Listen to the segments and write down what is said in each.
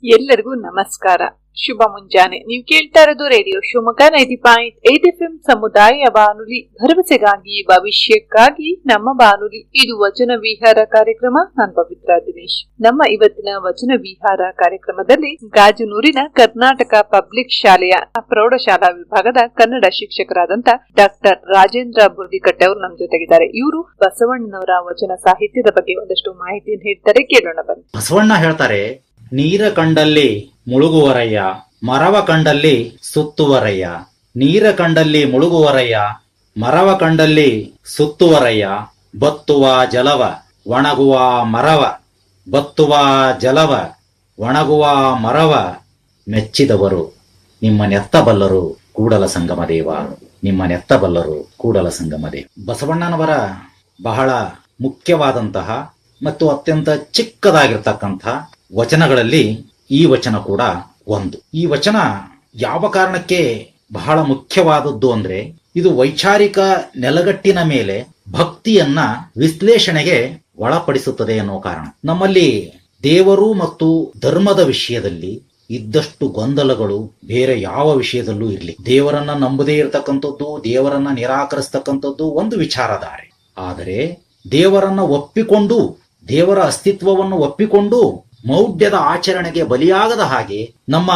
ಎಲ್ಲರಿಗೂ ನಮಸ್ಕಾರ, ಶುಭ ಮುಂಜಾನೆ. ನೀವು ಕೇಳ್ತಾ ಇರೋದು ರೇಡಿಯೋ ಶಿವಮೊಗ್ಗ 90.8 FM ಸಮುದಾಯ ಬಾನುಲಿ, ಭರವಸೆಗಾಗಿ ಭವಿಷ್ಯಕ್ಕಾಗಿ ನಮ್ಮ ಬಾನುಲಿ. ಇದು ವಚನ ವಿಹಾರ ಕಾರ್ಯಕ್ರಮ. ನಾನು ಪವಿತ್ರ ದಿನೇಶ್. ನಮ್ಮ ಇವತ್ತಿನ ವಚನ ವಿಹಾರ ಕಾರ್ಯಕ್ರಮದಲ್ಲಿ ಗಾಜನೂರಿನ ಕರ್ನಾಟಕ ಪಬ್ಲಿಕ್ ಶಾಲೆಯ ಪ್ರೌಢಶಾಲಾ ವಿಭಾಗದ ಕನ್ನಡ ಶಿಕ್ಷಕರಾದಂತ ಡಾಕ್ಟರ್ ರಾಜೇಂದ್ರ ಬುರ್ಡಿಕಟ್ಟೆ ಅವರು ನಮ್ಮ ಜೊತೆಗಿದ್ದಾರೆ. ಇವರು ಬಸವಣ್ಣನವರ ವಚನ ಸಾಹಿತ್ಯದ ಬಗ್ಗೆ ಒಂದಷ್ಟು ಮಾಹಿತಿಯನ್ನು ಹೇಳ್ತಾರೆ, ಕೇಳೋಣ ಬನ್ನಿ. ಬಸವಣ್ಣ ಹೇಳ್ತಾರೆ, ನೀರ ಕಂಡಲ್ಲಿ ಮುಳುಗುವರಯ್ಯ, ಮರವ ಕಂಡಲ್ಲಿ ಸುತ್ತುವರಯ್ಯ. ನೀರ ಕಂಡಲ್ಲಿ ಮುಳುಗುವರಯ್ಯ, ಮರವ ಕಂಡಲ್ಲಿ ಸುತ್ತುವರಯ್ಯ. ಬತ್ತುವ ಜಲವ ಒಣಗುವ ಮರವ, ಬತ್ತುವ ಜಲವ ಒಣಗುವ ಮರವ ಮೆಚ್ಚಿದವರು ನಿಮ್ಮನೆತ್ತಬಲ್ಲರು ಕೂಡಲ ಸಂಗಮ ದೇವ, ನಿಮ್ಮನೆತ್ತಬಲ್ಲರು ಕೂಡಲ ಸಂಗಮ ದೇವ. ಬಸವಣ್ಣನವರ ಬಹಳ ಮುಖ್ಯವಾದಂತಹ ಮತ್ತು ಅತ್ಯಂತ ಚಿಕ್ಕದಾಗಿರ್ತಕ್ಕಂಥ ವಚನಗಳಲ್ಲಿ ಈ ವಚನ ಕೂಡ ಒಂದು. ಈ ವಚನ ಯಾವ ಕಾರಣಕ್ಕೆ ಬಹಳ ಮುಖ್ಯವಾದದ್ದು ಅಂದ್ರೆ, ಇದು ವೈಚಾರಿಕ ನೆಲಗಟ್ಟಿನ ಮೇಲೆ ಭಕ್ತಿಯನ್ನ ವಿಶ್ಲೇಷಣೆಗೆ ಒಳಪಡಿಸುತ್ತದೆ ಅನ್ನೋ ಕಾರಣ. ನಮ್ಮಲ್ಲಿ ದೇವರು ಮತ್ತು ಧರ್ಮದ ವಿಷಯದಲ್ಲಿ ಇದ್ದಷ್ಟು ಗೊಂದಲಗಳು ಬೇರೆ ಯಾವ ವಿಷಯದಲ್ಲೂ ಇರಲಿ. ದೇವರನ್ನ ನಂಬದೇ ಇರತಕ್ಕಂಥದ್ದು, ದೇವರನ್ನ ನಿರಾಕರಿಸ್ತಕ್ಕಂಥದ್ದು ಒಂದು ವಿಚಾರಧಾರೆ. ಆದರೆ ದೇವರನ್ನ ಒಪ್ಪಿಕೊಂಡು, ದೇವರ ಅಸ್ತಿತ್ವವನ್ನು ಒಪ್ಪಿಕೊಂಡು ಮೌಢ್ಯದ ಆಚರಣೆಗೆ ಬಲಿಯಾಗದ ಹಾಗೆ ನಮ್ಮ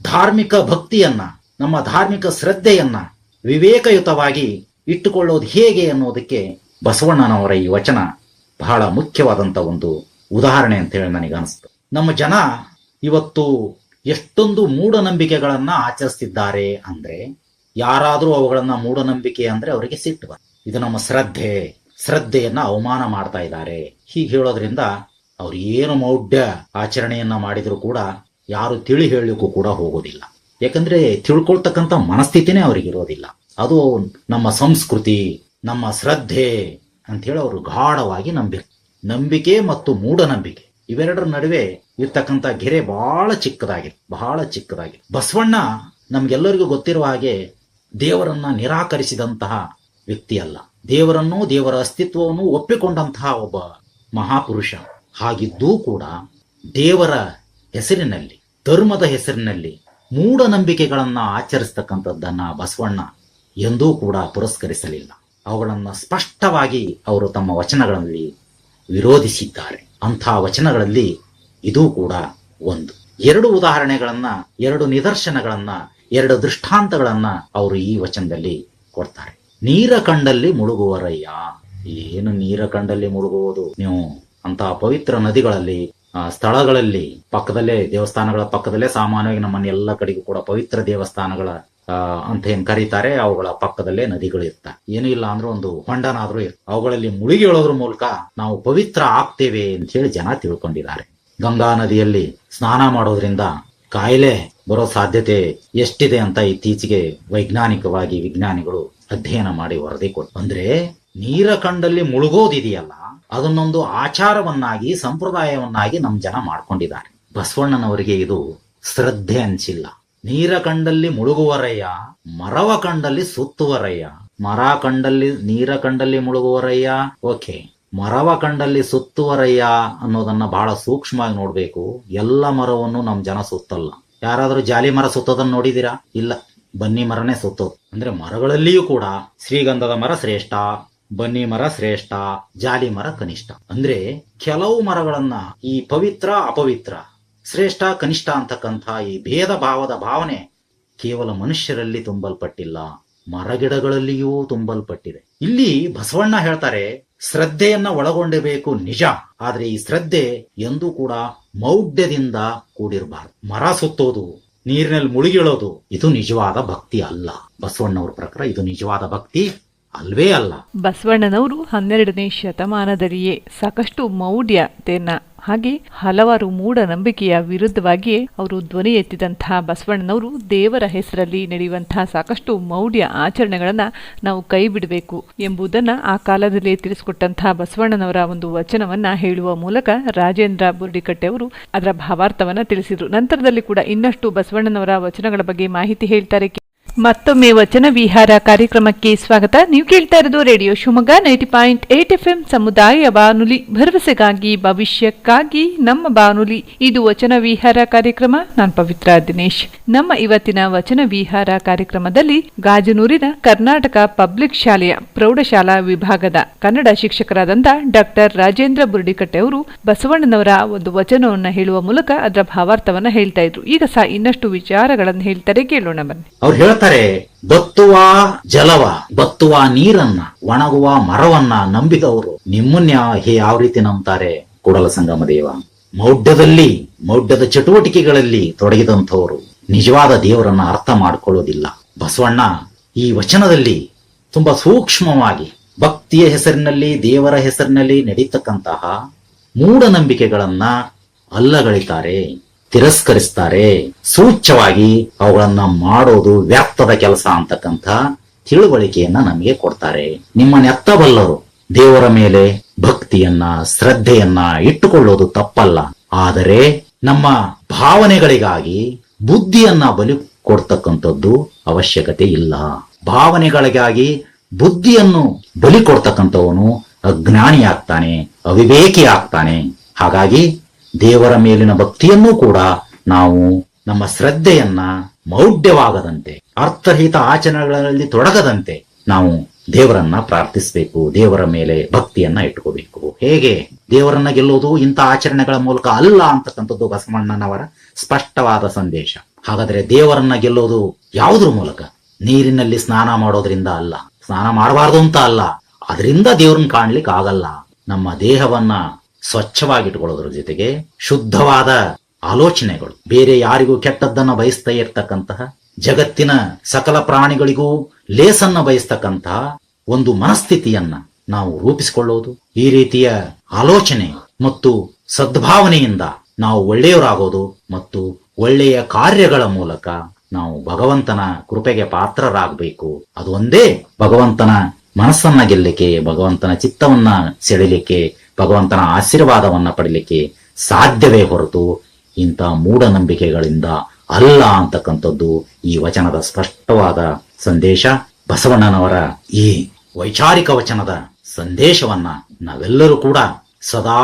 ಧಾರ್ಮಿಕ ಭಕ್ತಿಯನ್ನ, ನಮ್ಮ ಧಾರ್ಮಿಕ ಶ್ರದ್ಧೆಯನ್ನ ವಿವೇಕಯುತವಾಗಿ ಇಟ್ಟುಕೊಳ್ಳೋದು ಹೇಗೆ ಅನ್ನೋದಕ್ಕೆ ಬಸವಣ್ಣನವರ ಈ ವಚನ ಬಹಳ ಮುಖ್ಯವಾದಂತ ಒಂದು ಉದಾಹರಣೆ ಅಂತ ಹೇಳಿ ನನಗೆ ಅನಿಸ್ತು. ನಮ್ಮ ಜನ ಇವತ್ತು ಎಷ್ಟೊಂದು ಮೂಢನಂಬಿಕೆಗಳನ್ನ ಆಚರಿಸ್ತಿದ್ದಾರೆ ಅಂದ್ರೆ, ಯಾರಾದ್ರೂ ಅವುಗಳನ್ನ ಮೂಢನಂಬಿಕೆ ಅಂದ್ರೆ ಅವರಿಗೆ ಸಿಟ್ಟು ಬರುತ್ತೆ. ಇದು ನಮ್ಮ ಶ್ರದ್ಧೆಯನ್ನ ಅವಮಾನ ಮಾಡ್ತಾ ಇದ್ದಾರೆ. ಹೀಗೆ ಹೇಳೋದ್ರಿಂದ ಅವ್ರು ಏನು ಮೌಢ್ಯ ಆಚರಣೆಯನ್ನ ಮಾಡಿದ್ರು ಕೂಡ ಯಾರು ತಿಳಿ ಹೇಳಲಿಕ್ಕೂ ಕೂಡ ಹೋಗೋದಿಲ್ಲ. ಯಾಕಂದ್ರೆ ತಿಳ್ಕೊಳ್ತಕ್ಕಂಥ ಮನಸ್ಥಿತಿನೇ ಅವ್ರಿಗಿರೋದಿಲ್ಲ. ಅದು ನಮ್ಮ ಸಂಸ್ಕೃತಿ, ನಮ್ಮ ಶ್ರದ್ಧೆ ಅಂತ ಹೇಳಿ ಅವರು ಗಾಢವಾಗಿ ನಂಬಿಕೆ ಮತ್ತು ಮೂಢನಂಬಿಕೆ ಇವೆರಡರ ನಡುವೆ ಇರ್ತಕ್ಕಂಥ ಗೆರೆ ಬಹಳ ಚಿಕ್ಕದಾಗಿದೆ. ಬಸವಣ್ಣ ನಮ್ಗೆಲ್ಲರಿಗೂ ಗೊತ್ತಿರುವ ಹಾಗೆ ದೇವರನ್ನ ನಿರಾಕರಿಸಿದಂತಹ ವ್ಯಕ್ತಿ ಅಲ್ಲ. ದೇವರನ್ನು, ದೇವರ ಅಸ್ತಿತ್ವವನ್ನು ಒಪ್ಪಿಕೊಂಡಂತಹ ಒಬ್ಬ ಮಹಾಪುರುಷ. ಹಾಗಿದ್ದೂ ಕೂಡ ದೇವರ ಹೆಸರಿನಲ್ಲಿ, ಧರ್ಮದ ಹೆಸರಿನಲ್ಲಿ ಮೂಢನಂಬಿಕೆಗಳನ್ನ ಆಚರಿಸ್ತಕ್ಕಂಥದ್ದನ್ನ ಬಸವಣ್ಣ ಎಂದೂ ಕೂಡ ಪುರಸ್ಕರಿಸಲಿಲ್ಲ. ಅವುಗಳನ್ನ ಸ್ಪಷ್ಟವಾಗಿ ಅವರು ತಮ್ಮ ವಚನಗಳಲ್ಲಿ ವಿರೋಧಿಸಿದ್ದಾರೆ. ಅಂಥ ವಚನಗಳಲ್ಲಿ ಇದೂ ಕೂಡ ಒಂದು. ಎರಡು ಉದಾಹರಣೆಗಳನ್ನ, ಎರಡು ನಿದರ್ಶನಗಳನ್ನ, ಎರಡು ದೃಷ್ಟಾಂತಗಳನ್ನ ಅವರು ಈ ವಚನದಲ್ಲಿ ಕೊಡ್ತಾರೆ. ನೀರ ಕಂಡಲ್ಲಿ ಮುಳುಗುವರಯ್ಯ. ಏನು ನೀರ ಕಂಡಲ್ಲಿ ಮುಳುಗುವುದು? ನೀವು ಅಂತಹ ಪವಿತ್ರ ನದಿಗಳಲ್ಲಿ, ಸ್ಥಳಗಳಲ್ಲಿ, ಪಕ್ಕದಲ್ಲೇ ದೇವಸ್ಥಾನಗಳ ಪಕ್ಕದಲ್ಲೇ ಸಾಮಾನ್ಯವಾಗಿ ನಮ್ಮನ್ನ ಎಲ್ಲ ಕಡೆಗೂ ಕೂಡ ಪವಿತ್ರ ದೇವಸ್ಥಾನಗಳ ಅಂತ ಏನ್ ಕರೀತಾರೆ, ಅವುಗಳ ಪಕ್ಕದಲ್ಲೇ ನದಿಗಳು ಇರ್ತಾರೆ. ಏನೂ ಇಲ್ಲ ಅಂದ್ರೆ ಒಂದು ಹೊಂಡನಾದ್ರೂ ಇರ್ತದೆ. ಅವುಗಳಲ್ಲಿ ಮುಳುಗಿ ಹೇಳೋದ್ರ ಮೂಲಕ ನಾವು ಪವಿತ್ರ ಆಗ್ತೇವೆ ಅಂತ ಹೇಳಿ ಜನ ತಿಳ್ಕೊಂಡಿದ್ದಾರೆ. ಗಂಗಾ ನದಿಯಲ್ಲಿ ಸ್ನಾನ ಮಾಡೋದ್ರಿಂದ ಕಾಯಿಲೆ ಬರೋ ಸಾಧ್ಯತೆ ಎಷ್ಟಿದೆ ಅಂತ ಇತ್ತೀಚೆಗೆ ವೈಜ್ಞಾನಿಕವಾಗಿ ವಿಜ್ಞಾನಿಗಳು ಅಧ್ಯಯನ ಮಾಡಿ ವರದಿ ಕೊಟ್ಟು, ಅಂದ್ರೆ ನೀರ ಕಂಡಲ್ಲಿ ಮುಳುಗೋದಿದೆಯಲ್ಲ, ಅದನ್ನೊಂದು ಆಚಾರವನ್ನಾಗಿ, ಸಂಪ್ರದಾಯವನ್ನಾಗಿ ನಮ್ಮ ಜನ ಮಾಡ್ಕೊಂಡಿದ್ದಾರೆ. ಬಸವಣ್ಣನವರಿಗೆ ಇದು ಶ್ರದ್ಧೆ ಅನ್ಸಿಲ್ಲ. ನೀರ ಕಂಡಲ್ಲಿ ಮುಳುಗುವರಯ್ಯ, ಮರವ ಕಂಡಲ್ಲಿ ಸುತ್ತುವರಯ್ಯ. ನೀರ ಕಂಡಲ್ಲಿ ಮುಳುಗುವರಯ್ಯ, ಓಕೆ. ಮರವ ಕಂಡಲ್ಲಿ ಸುತ್ತುವರಯ್ಯ ಅನ್ನೋದನ್ನ ಬಹಳ ಸೂಕ್ಷ್ಮವಾಗಿ ನೋಡ್ಬೇಕು. ಎಲ್ಲ ಮರವನ್ನು ನಮ್ ಜನ ಸುತ್ತಲ್ಲ. ಯಾರಾದ್ರೂ ಜಾಲಿ ಮರ ಸುತ್ತೋದನ್ನ ನೋಡಿದೀರಾ? ಇಲ್ಲ, ಬನ್ನಿ ಮರನೇ ಸುತ್ತೋದು. ಅಂದ್ರೆ ಮರಗಳಲ್ಲಿಯೂ ಕೂಡ ಶ್ರೀಗಂಧದ ಮರ ಶ್ರೇಷ್ಠ, ಬನ್ನಿ ಮರ ಶ್ರೇಷ್ಠ, ಜಾಲಿ ಮರ ಕನಿಷ್ಠ. ಅಂದ್ರೆ ಕೆಲವು ಮರಗಳನ್ನ ಈ ಪವಿತ್ರ ಅಪವಿತ್ರ, ಶ್ರೇಷ್ಠ ಕನಿಷ್ಠ ಅಂತಕ್ಕಂಥ ಈ ಭೇದ ಭಾವದ ಭಾವನೆ ಕೇವಲ ಮನುಷ್ಯರಲ್ಲಿ ತುಂಬಲ್ಪಟ್ಟಿಲ್ಲ, ಮರಗಿಡಗಳಲ್ಲಿಯೂ ತುಂಬಲ್ಪಟ್ಟಿದೆ. ಇಲ್ಲಿ ಬಸವಣ್ಣ ಹೇಳ್ತಾರೆ, ಶ್ರದ್ಧೆಯನ್ನ ಒಳಗೊಂಡಬೇಕು ನಿಜ, ಆದ್ರೆ ಈ ಶ್ರದ್ಧೆ ಎಂದೂ ಕೂಡ ಮೌಢ್ಯದಿಂದ ಕೂಡಿರಬಾರದು. ಮರ ಸುತ್ತೋದು, ನೀರಿನಲ್ಲಿ ಮುಳುಗಿಳೋದು ಇದು ನಿಜವಾದ ಭಕ್ತಿ ಅಲ್ಲ. ಬಸವಣ್ಣವ್ರ ಪ್ರಕಾರ ಇದು ನಿಜವಾದ ಭಕ್ತಿ ಅಲ್ವೇ ಅಲ್ಲ. ಬಸವಣ್ಣನವರು 12ನೇ ಶತಮಾನದಲ್ಲಿಯೇ ಸಾಕಷ್ಟು ಮೌಢ್ಯತೆಯನ್ನ, ಹಾಗೆ ಹಲವಾರು ಮೂಢನಂಬಿಕೆಯ ವಿರುದ್ಧವಾಗಿಯೇ ಅವರು ಧ್ವನಿ ಎತ್ತಿದಂತಹ ಬಸವಣ್ಣನವರು ದೇವರ ಹೆಸರಲ್ಲಿ ನಡೆಯುವಂತಹ ಸಾಕಷ್ಟು ಮೌಢ್ಯ ಆಚರಣೆಗಳನ್ನ ನಾವು ಕೈ ಬಿಡಬೇಕು ಎಂಬುದನ್ನ ಆ ಕಾಲದಲ್ಲಿ ತಿಳಿಸಿಕೊಟ್ಟಂತಹ ಬಸವಣ್ಣನವರ ಒಂದು ವಚನವನ್ನ ಹೇಳುವ ಮೂಲಕ ರಾಜೇಂದ್ರ ಬುರ್ಡಿಕಟ್ಟೆ ಅವರು ಅದರ ಭಾವಾರ್ಥವನ್ನ ತಿಳಿಸಿದ್ರು. ನಂತರದಲ್ಲಿ ಕೂಡ ಇನ್ನಷ್ಟು ಬಸವಣ್ಣನವರ ವಚನಗಳ ಬಗ್ಗೆ ಮಾಹಿತಿ ಹೇಳ್ತಾರೆ. ಮತ್ತೊಮ್ಮೆ ವಚನ ವಿಹಾರ ಕಾರ್ಯಕ್ರಮಕ್ಕೆ ಸ್ವಾಗತ. ನೀವು ಕೇಳ್ತಾ ಇರೋದು ರೇಡಿಯೋ ಶಿವಮೊಗ್ಗ 90.8 FM ಸಮುದಾಯ ಬಾನುಲಿ, ಭರವಸೆಗಾಗಿ ಭವಿಷ್ಯಕ್ಕಾಗಿ ನಮ್ಮ ಬಾನುಲಿ. ಇದು ವಚನ ವಿಹಾರ ಕಾರ್ಯಕ್ರಮ. ನಾನು ಪವಿತ್ರ ದಿನೇಶ್. ನಮ್ಮ ಇವತ್ತಿನ ವಚನ ವಿಹಾರ ಕಾರ್ಯಕ್ರಮದಲ್ಲಿ ಗಾಜನೂರಿನ ಕರ್ನಾಟಕ ಪಬ್ಲಿಕ್ ಶಾಲೆಯ ಪ್ರೌಢಶಾಲಾ ವಿಭಾಗದ ಕನ್ನಡ ಶಿಕ್ಷಕರಾದಂಥ ಡಾಕ್ಟರ್ ರಾಜೇಂದ್ರ ಬುರ್ಡಿಕಟ್ಟೆ ಅವರು ಬಸವಣ್ಣನವರ ಒಂದು ವಚನವನ್ನು ಹೇಳುವ ಮೂಲಕ ಅದರ ಭಾವಾರ್ಥವನ್ನ ಹೇಳ್ತಾ ಇದ್ರು. ಈಗ ಸಹ ಇನ್ನಷ್ಟು ವಿಚಾರಗಳನ್ನು ಹೇಳ್ತಾರೆ, ಕೇಳೋಣ ಬನ್ನಿ. ಅವ್ರು ಹೇಳ್ತಾರೆ, ಬತ್ತುವ ಜಲವ, ಬತ್ತುವ ನೀರನ್ನ, ಒಣಗುವ ಮರವನ್ನ ನಂಬಿದವರು ನಿಮ್ಮನ್ನ ಯಾವ ರೀತಿ ನಂಬ್ತಾರೆ? ಕೂಡಲ ಸಂಗಮ ದೇವ. ಮೌಢ್ಯದ ಚಟುವಟಿಕೆಗಳಲ್ಲಿ ತೊಡಗಿದಂಥವರು ನಿಜವಾದ ದೇವರನ್ನ ಅರ್ಥ ಮಾಡಿಕೊಳ್ಳೋದಿಲ್ಲ. ಬಸವಣ್ಣ ಈ ವಚನದಲ್ಲಿ ತುಂಬಾ ಸೂಕ್ಷ್ಮವಾಗಿ ಭಕ್ತಿಯ ಹೆಸರಿನಲ್ಲಿ, ದೇವರ ಹೆಸರಿನಲ್ಲಿ ನಡೀತಕ್ಕಂತಹ ಮೂಢನಂಬಿಕೆಗಳನ್ನ ಅಲ್ಲಗಳಿತಾರೆ, ತಿರಸ್ಕರಿಸ್ತಾರೆ. ಸೂಚ್ಯವಾಗಿ ಅವುಗಳನ್ನ ಮಾಡೋದು ವ್ಯರ್ಥದ ಕೆಲಸ ಅಂತಕ್ಕಂಥ ತಿಳುವಳಿಕೆಯನ್ನ ನಮಗೆ ಕೊಡ್ತಾರೆ. ನಿಮ್ಮನ್ನೆತ್ತಬಲ್ಲರು ದೇವರ ಮೇಲೆ ಭಕ್ತಿಯನ್ನ, ಶ್ರದ್ಧೆಯನ್ನ ಇಟ್ಟುಕೊಳ್ಳೋದು ತಪ್ಪಲ್ಲ. ಆದರೆ ನಮ್ಮ ಭಾವನೆಗಳಿಗಾಗಿ ಬುದ್ಧಿಯನ್ನ ಬಲಿ ಕೊಡ್ತಕ್ಕಂಥದ್ದು ಅವಶ್ಯಕತೆ ಇಲ್ಲ. ಭಾವನೆಗಳಿಗಾಗಿ ಬುದ್ಧಿಯನ್ನು ಬಲಿ ಕೊಡ್ತಕ್ಕಂಥವನು ಅಜ್ಞಾನಿ ಆಗ್ತಾನೆ, ಅವಿವೇಕಿ ಆಗ್ತಾನೆ. ಹಾಗಾಗಿ ದೇವರ ಮೇಲಿನ ಭಕ್ತಿಯನ್ನೂ ಕೂಡ ನಾವು ನಮ್ಮ ಶ್ರದ್ಧೆಯನ್ನ ಮೌಢ್ಯವಾಗದಂತೆ, ಅರ್ಥರಹಿತ ಆಚರಣೆಗಳಲ್ಲಿ ತೊಡಗದಂತೆ ನಾವು ದೇವರನ್ನ ಪ್ರಾರ್ಥಿಸಬೇಕು, ದೇವರ ಮೇಲೆ ಭಕ್ತಿಯನ್ನ ಇಟ್ಕೋಬೇಕು. ಹೇಗೆ ದೇವರನ್ನ ಗೆಲ್ಲೋದು ಇಂಥ ಆಚರಣೆಗಳ ಮೂಲಕ ಅಲ್ಲ ಅಂತಕ್ಕಂಥದ್ದು ಬಸವಣ್ಣನವರ ಸ್ಪಷ್ಟವಾದ ಸಂದೇಶ. ಹಾಗಾದ್ರೆ ದೇವರನ್ನ ಗೆಲ್ಲೋದು ಯಾವುದ್ರ ಮೂಲಕ? ನೀರಿನಲ್ಲಿ ಸ್ನಾನ ಮಾಡೋದ್ರಿಂದ ಅಲ್ಲ, ಸ್ನಾನ ಮಾಡಬಾರ್ದು ಅಂತ ಅಲ್ಲ, ಅದರಿಂದ ದೇವ್ರನ್ನ ಕಾಣ್ಲಿಕ್ಕೆ ಆಗಲ್ಲ. ನಮ್ಮ ದೇಹವನ್ನ ಸ್ವಚ್ಛವಾಗಿಟ್ಕೊಳ್ಳೋದ್ರ ಜೊತೆಗೆ ಶುದ್ಧವಾದ ಆಲೋಚನೆಗಳು, ಬೇರೆ ಯಾರಿಗೂ ಕೆಟ್ಟದ್ದನ್ನ ಬಯಸ್ತಾ ಇರ್ತಕ್ಕಂತಹ, ಜಗತ್ತಿನ ಸಕಲ ಪ್ರಾಣಿಗಳಿಗೂ ಲೇಸನ್ನ ಬಯಸ್ತಕ್ಕಂತಹ ಒಂದು ಮನಸ್ಥಿತಿಯನ್ನ ನಾವು ರೂಪಿಸಿಕೊಳ್ಳೋದು, ಈ ರೀತಿಯ ಆಲೋಚನೆ ಮತ್ತು ಸದ್ಭಾವನೆಯಿಂದ ನಾವು ಒಳ್ಳೆಯವರಾಗೋದು ಮತ್ತು ಒಳ್ಳೆಯ ಕಾರ್ಯಗಳ ಮೂಲಕ ನಾವು ಭಗವಂತನ ಕೃಪೆಗೆ ಪಾತ್ರರಾಗಬೇಕು. ಅದು ಒಂದೇ ಭಗವಂತನ ಮನಸ್ಸನ್ನ ಗೆಲ್ಲಲಿಕ್ಕೆ, ಭಗವಂತನ ಚಿತ್ತವನ್ನ ಸೆಳೆಯಲಿಕ್ಕೆ, ಭಗವಂತನ ಆಶೀರ್ವಾದವನ್ನ ಪಡಲಿಕ್ಕೆ ಸಾಧ್ಯವೇ ಹೊರತು ಇಂಥ ಮೂಢನಂಬಿಕೆಗಳಿಂದ ಅಲ್ಲ ಅಂತಕ್ಕಂಥದ್ದು ಈ ವಚನದ ಸ್ಪಷ್ಟವಾದ ಸಂದೇಶ. ಬಸವಣ್ಣನವರ ಈ ವೈಚಾರಿಕ ವಚನದ ಸಂದೇಶವನ್ನ ನಾವೆಲ್ಲರೂ ಕೂಡ ಸದಾ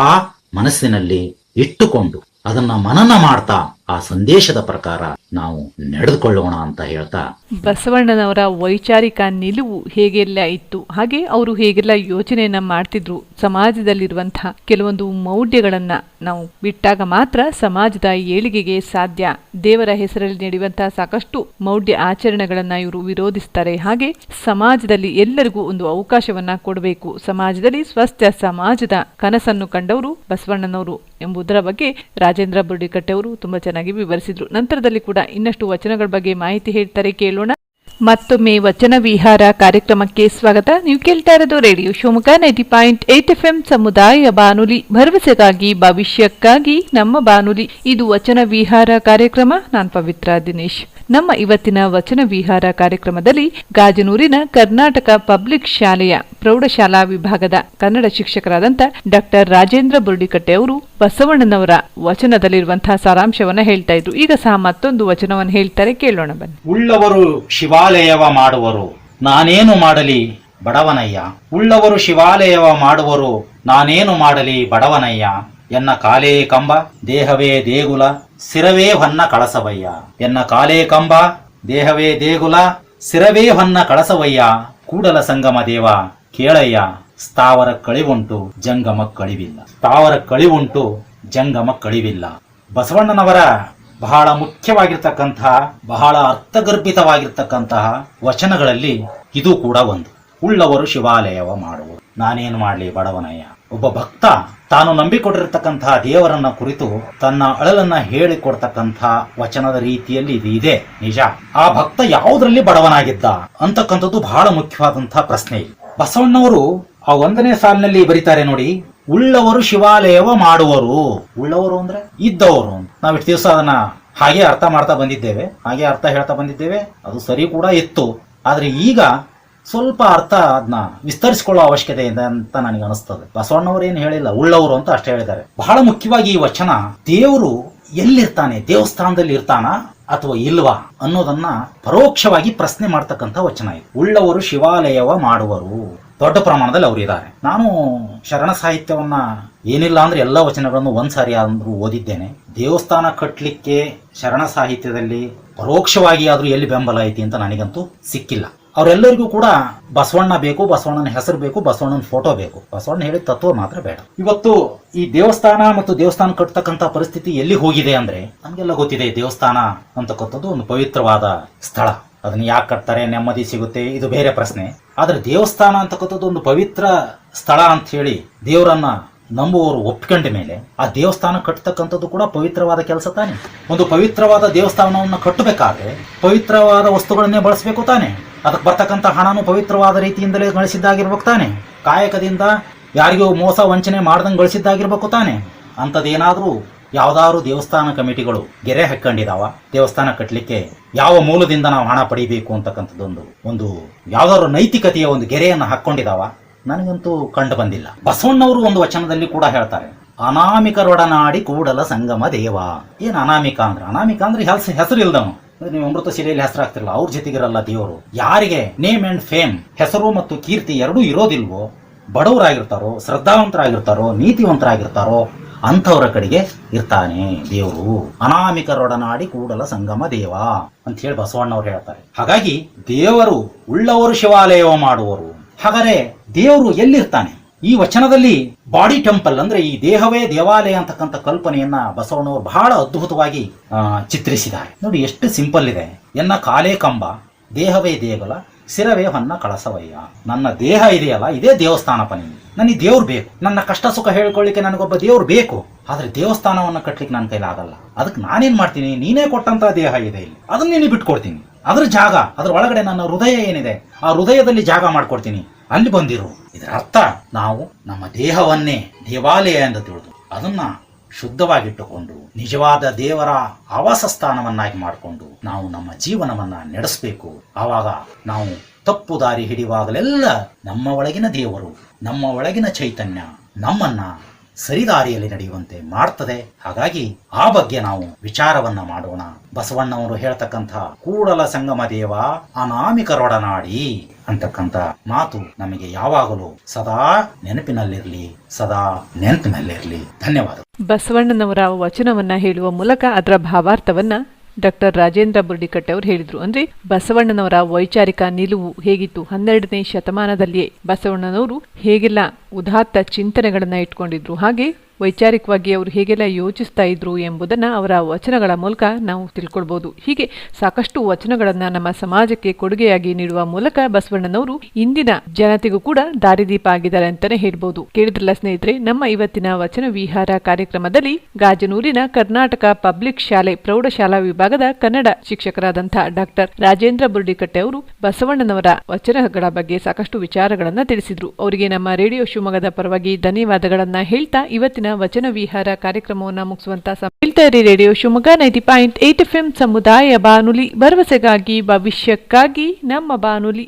ಮನಸ್ಸಿನಲ್ಲಿ ಇಟ್ಟುಕೊಂಡು ಅದನ್ನ ಮನನ ಮಾಡ್ತಾ ಆ ಸಂದೇಶದ ಪ್ರಕಾರ ನಾವು ನಡೆದುಕೊಳ್ಳೋಣ ಅಂತ ಹೇಳ್ತಾ, ಬಸವಣ್ಣನವರ ವೈಚಾರಿಕ ನಿಲುವು ಹೇಗೆಲ್ಲ ಇತ್ತು, ಹಾಗೆ ಅವರು ಹೇಗೆಲ್ಲ ಯೋಚನೆಯನ್ನ ಮಾಡ್ತಿದ್ರು, ಸಮಾಜದಲ್ಲಿರುವಂತಹ ಕೆಲವೊಂದು ಮೌಢ್ಯಗಳನ್ನ ನಾವು ಬಿಟ್ಟಾಗ ಮಾತ್ರ ಸಮಾಜದ ಏಳಿಗೆಗೆ ಸಾಧ್ಯ. ದೇವರ ಹೆಸರಲ್ಲಿ ನಡೆಯುವಂತಹ ಸಾಕಷ್ಟು ಮೌಢ್ಯ ಆಚರಣೆಗಳನ್ನ ಇವರು ವಿರೋಧಿಸ್ತಾರೆ. ಹಾಗೆ ಸಮಾಜದಲ್ಲಿ ಎಲ್ಲರಿಗೂ ಒಂದು ಅವಕಾಶವನ್ನ ಕೊಡಬೇಕು, ಸಮಾಜದಲ್ಲಿ ಸ್ವಸ್ಥ ಸಮಾಜದ ಕನಸನ್ನು ಕಂಡವರು ಬಸವಣ್ಣನವರು ಎಂಬುದರ ಬಗ್ಗೆ ರಾಜೇಂದ್ರ ಬುರ್ಡಿಕಟ್ಟೆ ಅವರು ತುಂಬಾ ಚೆನ್ನಾಗಿ ವಿವರಿಸಿದ್ರು. ನಂತರದಲ್ಲಿ ಕೂಡ ಇನ್ನಷ್ಟು ವಚನಗಳ ಬಗ್ಗೆ ಮಾಹಿತಿ ಹೇಳ್ತಾರೆ, ಕೇಳೋಣ. ಮತ್ತೊಮ್ಮೆ ವಚನ ವಿಹಾರ ಕಾರ್ಯಕ್ರಮಕ್ಕೆ ಸ್ವಾಗತ. ನೀವು ಕೇಳ್ತಾ ಇರೋದು ರೇಡಿಯೋ ಶಿವಮೊಗ್ಗ 90.8 FM ಸಮುದಾಯ ಬಾನುಲಿ, ಭರವಸೆಗಾಗಿ ಭವಿಷ್ಯಕ್ಕಾಗಿ ನಮ್ಮ ಬಾನುಲಿ. ಇದು ವಚನ ವಿಹಾರ ಕಾರ್ಯಕ್ರಮ. ನಾನು ಪವಿತ್ರ ದಿನೇಶ್. ನಮ್ಮ ಇವತ್ತಿನ ವಚನ ವಿಹಾರ ಕಾರ್ಯಕ್ರಮದಲ್ಲಿ ಗಾಜನೂರಿನ ಕರ್ನಾಟಕ ಪಬ್ಲಿಕ್ ಶಾಲೆಯ ಪ್ರೌಢಶಾಲಾ ವಿಭಾಗದ ಕನ್ನಡ ಶಿಕ್ಷಕರಾದಂಥ ಡಾಕ್ಟರ್ ರಾಜೇಂದ್ರ ಬುರ್ಡಿಕಟ್ಟೆ ಅವರು ಬಸವಣ್ಣನವರ ವಚನದಲ್ಲಿರುವಂತಹ ಸಾರಾಂಶವನ್ನ ಹೇಳ್ತಾ ಇದ್ರು. ಈಗ ಸಹ ಮತ್ತೊಂದು ವಚನವನ್ನು ಹೇಳ್ತಾರೆ, ಕೇಳೋಣ ಬನ್ನಿ. ಉಳ್ಳವರು ಶಿವಾಲಯವ ಮಾಡುವರು, ನಾನೇನು ಮಾಡಲಿ ಬಡವನಯ್ಯ. ಉಳ್ಳವರು ಶಿವಾಲಯವ ಮಾಡುವರು, ನಾನೇನು ಮಾಡಲಿ ಬಡವನಯ್ಯ. ಎನ್ನ ಕಾಲೇ ಕಂಬ, ದೇಹವೇ ದೇಗುಲ, ಸಿರವೇ ಹೊನ್ನ ಕಳಸವಯ್ಯ. ಎನ್ನ ಕಾಲೇ ಕಂಬ, ದೇಹವೇ ದೇಗುಲ, ಸಿರವೇ ಹೊನ್ನ ಕಳಸವಯ್ಯ. ಕೂಡಲ ಸಂಗಮ ದೇವ ಕೇಳಯ್ಯ, ಸ್ಥಾವರ ಕಳಿವುಂಟು ಜಂಗಮ ಕಳಿವಿಲ್ಲ. ಸ್ಥಾವರ ಕಳಿವುಂಟು ಜಂಗಮ ಕಳಿವಿಲ್ಲ. ಬಸವಣ್ಣನವರ ಬಹಳ ಮುಖ್ಯವಾಗಿರ್ತಕ್ಕಂತಹ, ಬಹಳ ಅರ್ಥಗರ್ಭಿತವಾಗಿರ್ತಕ್ಕಂತಹ ವಚನಗಳಲ್ಲಿ ಇದು ಕೂಡ ಒಂದು. ಉಳ್ಳವರು ಶಿವಾಲಯವ ಮಾಡುವರು, ನಾನೇನು ಮಾಡಲಿ ಬಡವನಯ್ಯ. ಒಬ್ಬ ಭಕ್ತ ತಾನು ನಂಬಿಕೊಂಡಿರತಕ್ಕಂತಹ ದೇವರನ್ನ ಕುರಿತು ತನ್ನ ಅಳಲನ್ನ ಹೇಳಿಕೊಡ್ತಕ್ಕಂತಹ ವಚನದ ರೀತಿಯಲ್ಲಿ ಇದು ಇದೆ, ನಿಜ. ಆ ಭಕ್ತ ಯಾವುದರಲ್ಲಿ ಬಡವನಾಗಿದ್ದ ಅಂತಕ್ಕಂಥದ್ದು ಬಹಳ ಮುಖ್ಯವಾದಂತಹ ಪ್ರಶ್ನೆ. ಬಸವಣ್ಣವರು ಆ 1ನೇ ಸಾಲಿನಲ್ಲಿ ಬರೀತಾರೆ ನೋಡಿ, ಉಳ್ಳವರು ಶಿವಾಲಯವ ಮಾಡುವರು. ಉಳ್ಳವರು ಅಂದ್ರೆ ಇದ್ದವರು. ನಾವು ಇಷ್ಟು ದಿವಸ ಅದನ್ನ ಹಾಗೆ ಅರ್ಥ ಮಾಡ್ತಾ ಬಂದಿದ್ದೇವೆ, ಹಾಗೆ ಅರ್ಥ ಹೇಳ್ತಾ ಬಂದಿದ್ದೇವೆ. ಅದು ಸರಿ ಕೂಡ ಇತ್ತು. ಆದ್ರೆ ಈಗ ಸ್ವಲ್ಪ ಅರ್ಥ ಅದನ್ನ ವಿಸ್ತರಿಸಿಕೊಳ್ಳೋ ಅವಶ್ಯಕತೆ ಇದೆ ಅಂತ ನನಗೆ ಅನಿಸ್ತದೆ. ಬಸವಣ್ಣವರು ಏನು ಹೇಳಿಲ್ಲ, ಉಳ್ಳವರು ಅಂತ ಅಷ್ಟೇ ಹೇಳಿದ್ದಾರೆ. ಬಹಳ ಮುಖ್ಯವಾಗಿ ಈ ವಚನ ದೇವರು ಎಲ್ಲಿರ್ತಾನೆ, ದೇವಸ್ಥಾನದಲ್ಲಿ ಇರ್ತಾನ ಅಥವಾ ಇಲ್ವಾ ಅನ್ನೋದನ್ನ ಪರೋಕ್ಷವಾಗಿ ಪ್ರಶ್ನೆ ಮಾಡ್ತಕ್ಕಂಥ ವಚನ ಇದು. ಉಳ್ಳವರು ಶಿವಾಲಯವ ಮಾಡುವರು. ದೊಡ್ಡ ಪ್ರಮಾಣದಲ್ಲಿ ಅವರು ಇದ್ದಾರೆ. ನಾನು ಶರಣ ಸಾಹಿತ್ಯವನ್ನ ಏನಿಲ್ಲ ಅಂದ್ರೆ ಎಲ್ಲ ವಚನಗಳನ್ನು ಒಂದ್ಸಾರಿ ಅಂದ್ರೂ ಓದಿದ್ದೇನೆ. ದೇವಸ್ಥಾನ ಕಟ್ಟಲಿಕ್ಕೆ ಶರಣ ಸಾಹಿತ್ಯದಲ್ಲಿ ಪರೋಕ್ಷವಾಗಿ ಆದ್ರೂ ಎಲ್ಲಿ ಬೆಂಬಲ ಐತಿ ಅಂತ ನನಗಂತೂ ಸಿಕ್ಕಿಲ್ಲ. ಅವರೆಲ್ಲರಿಗೂ ಕೂಡ ಬಸವಣ್ಣ ಬೇಕು, ಬಸವಣ್ಣನ ಹೆಸರು ಬೇಕು, ಬಸವಣ್ಣನ ಫೋಟೋ ಬೇಕು, ಬಸವಣ್ಣ ಹೇಳಿದ ತತ್ವ ಮಾತ್ರ ಬೇಡ. ಇವತ್ತು ಈ ದೇವಸ್ಥಾನ ಮತ್ತು ದೇವಸ್ಥಾನ ಕಟ್ಟತಕ್ಕಂಥ ಪರಿಸ್ಥಿತಿ ಎಲ್ಲಿ ಹೋಗಿದೆ ಅಂದ್ರೆ, ನಮ್ಗೆಲ್ಲ ಗೊತ್ತಿದೆ ದೇವಸ್ಥಾನ ಅಂತಕ್ಕಂಥದ್ದು ಒಂದು ಪವಿತ್ರವಾದ ಸ್ಥಳ. ಅದನ್ನ ಯಾಕೆ ಕಟ್ತಾರೆ, ನೆಮ್ಮದಿ ಸಿಗುತ್ತೆ, ಇದು ಬೇರೆ ಪ್ರಶ್ನೆ. ಆದ್ರೆ ದೇವಸ್ಥಾನ ಅಂತಕ್ಕಂಥದ್ದು ಒಂದು ಪವಿತ್ರ ಸ್ಥಳ ಅಂತ ಹೇಳಿ ದೇವರನ್ನ ನಂಬುವವರು ಒಪ್ಕೊಂಡ ಮೇಲೆ ಆ ದೇವಸ್ಥಾನ ಕಟ್ಟತಕ್ಕಂಥದ್ದು ಕೂಡ ಪವಿತ್ರವಾದ ಕೆಲಸ ತಾನೆ. ಒಂದು ಪವಿತ್ರವಾದ ದೇವಸ್ಥಾನವನ್ನು ಕಟ್ಟಬೇಕಾದ್ರೆ ಪವಿತ್ರವಾದ ವಸ್ತುಗಳನ್ನೇ ಬಳಸಬೇಕು ತಾನೆ. ಅದಕ್ಕೆ ಬರ್ತಕ್ಕಂಥ ಹಣನು ಪವಿತ್ರವಾದ ರೀತಿಯಿಂದಲೇ ಗಳಿಸಿದ್ದಾಗಿರ್ಬೇಕು ತಾನೆ. ಕಾಯಕದಿಂದ ಯಾರಿಗೂ ಮೋಸ ವಂಚನೆ ಮಾಡ್ದಂಗೆ ಗಳಿಸಿದ್ದಾಗಿರ್ಬೇಕು ತಾನೆ. ಅಂಥದ್ದೇನಾದ್ರೂ ಯಾವ್ದಾದ್ರು ದೇವಸ್ಥಾನ ಕಮಿಟಿಗಳು ಗೆರೆ ಹಾಕೊಂಡಿದಾವ? ದೇವಸ್ಥಾನ ಕಟ್ಟಲಿಕ್ಕೆ ಯಾವ ಮೂಲದಿಂದ ನಾವು ಹಣ ಪಡಿಬೇಕು ಅಂತಕ್ಕಂಥದ್ದೊಂದು ಒಂದು ಯಾವ್ದಾದ್ರು ನೈತಿಕತೆಯ ಒಂದು ಗೆರೆಯನ್ನು ಹಾಕೊಂಡಿದಾವ? ನನಗಂತೂ ಕಂಡು ಬಂದಿಲ್ಲ. ಬಸವಣ್ಣವರು ಒಂದು ವಚನದಲ್ಲಿ ಕೂಡ ಹೇಳ್ತಾರೆ, ಅನಾಮಿಕರೊಡನಾಡಿ ಕೂಡಲ ಸಂಗಮ ದೇವ. ಏನ್ ಅನಾಮಿಕ ಅಂದ್ರೆ ಹೆಸರು ಇಲ್ದವನು. ನೀವು ಅಮೃತ ಶಿಲೆಯಲ್ಲಿ ಹೆಸರಾಗ್ತಿರಲ್ಲ, ಅವ್ರ ಜೊತೆಗಿರಲ್ಲ ದೇವರು. ಯಾರಿಗೆ ನೇಮ್ ಅಂಡ್ ಫೇಮ್, ಹೆಸರು ಮತ್ತು ಕೀರ್ತಿ ಎರಡೂ ಇರೋದಿಲ್ವೋ, ಬಡವರಾಗಿರ್ತಾರೋ, ಶ್ರದ್ಧಾವಂತರಾಗಿರ್ತಾರೋ, ನೀತಿವಂತರಾಗಿರ್ತಾರೋ ಅಂಥವ್ರ ಕಡೆಗೆ ಇರ್ತಾನೆ ದೇವರು. ಅನಾಮಿಕರೊಡನಾಡಿ ಕೂಡಲ ಸಂಗಮ ದೇವ ಅಂತ ಹೇಳಿ ಬಸವಣ್ಣವ್ರು ಹೇಳ್ತಾರೆ. ಹಾಗಾಗಿ ದೇವರು ಉಳ್ಳವರು ಶಿವಾಲಯವ ಮಾಡುವರು. ಹಾಗಾದ್ರೆ ದೇವರು ಎಲ್ಲಿರ್ತಾನೆ? ಈ ವಚನದಲ್ಲಿ ಬಾಡಿ ಟೆಂಪಲ್ ಅಂದ್ರೆ ಈ ದೇಹವೇ ದೇವಾಲಯ ಅಂತಕ್ಕಂಥ ಕಲ್ಪನೆಯನ್ನ ಬಸವಣ್ಣವರು ಬಹಳ ಅದ್ಭುತವಾಗಿ ಚಿತ್ರಿಸಿದ್ದಾರೆ. ನೋಡಿ ಎಷ್ಟು ಸಿಂಪಲ್ ಇದೆ. ಎನ್ನ ಕಾಲೇ ಕಂಬ, ದೇಹವೇ ದೇಗುಲ, ಸಿರವೇ ಹೊನ್ನ ಕಳಸವಯ್ಯ. ನನ್ನ ದೇಹ ಇದೆಯಲ್ಲ, ಇದೇ ದೇವಸ್ಥಾನಪ್ಪ. ನನಗೆ ದೇವ್ರು ಬೇಕು. ನನ್ನ ಕಷ್ಟ ಸುಖ ಹೇಳ್ಕೊಳ್ಳಿಕ್ಕೆ ನನಗೊಬ್ಬ ದೇವ್ರು ಬೇಕು. ಆದ್ರೆ ದೇವಸ್ಥಾನವನ್ನ ಕಟ್ಲಿಕ್ಕೆ ನನ್ನ ಕೈಲಿ ಆಗಲ್ಲ. ಅದಕ್ಕೆ ನಾನೇನ್ ಮಾಡ್ತೀನಿ, ನೀನೇ ಕೊಟ್ಟಂತ ದೇಹ ಇದೆ ಇಲ್ಲಿ, ಅದನ್ನ ನೀನು ಬಿಟ್ಕೊಡ್ತೀನಿ. ಅದ್ರ ಜಾಗ, ಅದ್ರ ಒಳಗಡೆ ನನ್ನ ಹೃದಯ ಏನಿದೆ ಆ ಹೃದಯದಲ್ಲಿ ಜಾಗ ಮಾಡ್ಕೊಡ್ತೀನಿ, ಅಲ್ಲಿ ಬಂದಿರು. ಇದರ ಅರ್ಥ ನಾವು ನಮ್ಮ ದೇಹವನ್ನೇ ದೇವಾಲಯ ಎಂದು ತಿಳಿದು ಅದನ್ನ ಶುದ್ಧವಾಗಿಟ್ಟುಕೊಂಡು ನಿಜವಾದ ದೇವರ ಆವಾಸ ಸ್ಥಾನವನ್ನಾಗಿ ಮಾಡಿಕೊಂಡು ನಾವು ನಮ್ಮ ಜೀವನವನ್ನ ನಡೆಸಬೇಕು. ಆವಾಗ ನಾವು ತಪ್ಪು ದಾರಿ ಹಿಡಿಯುವಾಗಲೆಲ್ಲ ನಮ್ಮ ಒಳಗಿನ ದೇವರು, ನಮ್ಮ ಒಳಗಿನ ಚೈತನ್ಯ ನಮ್ಮನ್ನ ಸರಿದಾರಿಯಲ್ಲಿ ನಡೆಯುವಂತೆ ಮಾಡ್ತದೆ. ಹಾಗಾಗಿ ಆ ಬಗ್ಗೆ ನಾವು ವಿಚಾರವನ್ನ ಮಾಡೋಣ. ಬಸವಣ್ಣವರು ಹೇಳ್ತಕ್ಕಂಥ ಕೂಡಲ ಸಂಗಮ ದೇವ ಅನಾಮಿಕರೊಡನಾಡಿ ಅಂತಕ್ಕಂಥ ಮಾತು ನಮಗೆ ಯಾವಾಗಲೂ ಸದಾ ನೆನಪಿನಲ್ಲಿರಲಿ, ಸದಾ ನೆನಪಿನಲ್ಲಿರಲಿ. ಧನ್ಯವಾದ. ಬಸವಣ್ಣನವರ ವಚನವನ್ನ ಹೇಳುವ ಮೂಲಕ ಅದರ ಭಾವಾರ್ಥವನ್ನ ಡಾಕ್ಟರ್ ರಾಜೇಂದ್ರ ಬುರ್ಡಿಕಟ್ಟೆ ಅವರು ಹೇಳಿದ್ರು. ಅಂದ್ರೆ ಬಸವಣ್ಣನವರ ವೈಚಾರಿಕ ನಿಲುವು ಹೇಗಿತ್ತು, 12ನೇ ಶತಮಾನದಲ್ಲಿಯೇ ಬಸವಣ್ಣನವರು ಹೇಗೆಲ್ಲ ಉದಾತ್ತ ಚಿಂತನೆಗಳನ್ನ ಇಟ್ಕೊಂಡಿದ್ರು, ಹಾಗೆ ವೈಚಾರಿಕವಾಗಿ ಅವರು ಹೇಗೆಲ್ಲ ಯೋಚಿಸ್ತಾ ಇದ್ರು ಎಂಬುದನ್ನು ಅವರ ವಚನಗಳ ಮೂಲಕ ನಾವು ತಿಳ್ಕೊಳ್ಬಹುದು. ಹೀಗೆ ಸಾಕಷ್ಟು ವಚನಗಳನ್ನ ನಮ್ಮ ಸಮಾಜಕ್ಕೆ ಕೊಡುಗೆಯಾಗಿ ನೀಡುವ ಮೂಲಕ ಬಸವಣ್ಣನವರು ಇಂದಿನ ಜನತೆಗೂ ಕೂಡ ದಾರಿದೀಪ ಆಗಿದ್ದಾರೆ ಅಂತಾನೆ ಹೇಳ್ಬಹುದು. ಕೇಳಿದ್ರಲ್ಲ ಸ್ನೇಹಿತರೆ, ನಮ್ಮ ಇವತ್ತಿನ ವಚನ ವಿಹಾರ ಕಾರ್ಯಕ್ರಮದಲ್ಲಿ ಗಾಜನೂರಿನ ಕರ್ನಾಟಕ ಪಬ್ಲಿಕ್ ಶಾಲೆ ಪ್ರೌಢಶಾಲಾ ವಿಭಾಗದ ಕನ್ನಡ ಶಿಕ್ಷಕರಾದಂತಹ ಡಾಕ್ಟರ್ ರಾಜೇಂದ್ರ ಬುರ್ಡಿಕಟ್ಟೆ ಅವರು ಬಸವಣ್ಣನವರ ವಚನಗಳ ಬಗ್ಗೆ ಸಾಕಷ್ಟು ವಿಚಾರಗಳನ್ನ ತಿಳಿಸಿದ್ರು. ಅವರಿಗೆ ನಮ್ಮ ರೇಡಿಯೋ ಶಿವಮೊಗ್ಗದ ಪರವಾಗಿ ಧನ್ಯವಾದಗಳನ್ನ ಹೇಳ್ತಾ ಇವತ್ತಿನ ವಚನ ವಿಹಾರ ಕಾರ್ಯಕ್ರಮವನ್ನು ಮುಗಿಸುವಂತ ಹೇಳ್ತಾರೆ. ರೇಡಿಯೋ ಶಿವಮೊಗ್ಗ 90.8 FM ಸಮುದಾಯ ಬಾನುಲಿ, ಭರವಸೆಗಾಗಿ ಭವಿಷ್ಯಕ್ಕಾಗಿ ನಮ್ಮ ಬಾನುಲಿ.